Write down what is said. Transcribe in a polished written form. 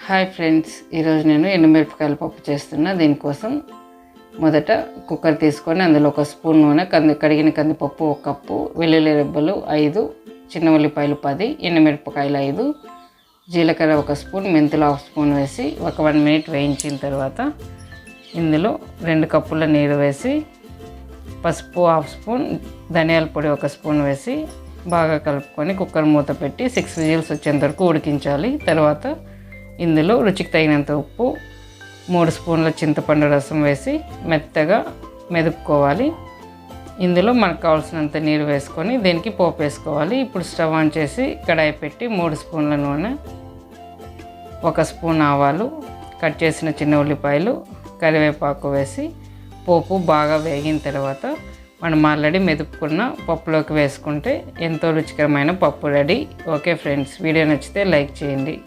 Hi friends, ఈరోజు నేను ఎండుమిరపకాయల పప్పు చేస్తున్నా. దీనికోసం మొదట కుక్కర్ తీసుకొని అందులో ఒక స్పూన్ నూనె, కడిగిన కందిపప్పు 1 కప్పు, వెల్లుల్లి రెబ్బలు 5, చిన్న ఉల్లిపాయలు 10, ఎండుమిరపకాయలు 5, జీలకర్ర 1 స్పూన్, మెంతులు 1/2 స్పూన్ వేసి ఒక 1 మినిట్ వేయించిన తర్వాత ఇందులో 2 కప్పుల నీరు వేసి పసుపు 1/2 స్పూన్, ధనియాల పొడి 1 స్పూన్ వేసి బాగా కలుపుకొని కుక్కర్ మూత పెట్టి 6 విజిల్స్ వచ్చేంత వరకు ఉడికించాలి. తర్వాత ఇందులో రుచికి తగినంత ఉప్పు, 3 స్పూన్ల చింతపండు రసం వేసి మెత్తగా మెదుపుకోవాలి. ఇందులో మనకు కావాల్సినంత నీరు వేసుకొని దీనికి పోపు వేసుకోవాలి. ఇప్పుడు స్టవ్ ఆన్ చేసి కడాయి పెట్టి 3 స్పూన్ల నూనె, 1 స్పూన్ ఆవాలు, కట్ చేసిన చిన్న ఉల్లిపాయలు, కరివేపాకు వేసి పోపు బాగా వేగిన తర్వాత మనం ఆల్రెడీ మెదుపుకున్న పప్పులోకి వేసుకుంటే ఎంతో రుచికరమైన పప్పు రెడీ. ఓకే ఫ్రెండ్స్, వీడియో నచ్చితే లైక్ చేయండి.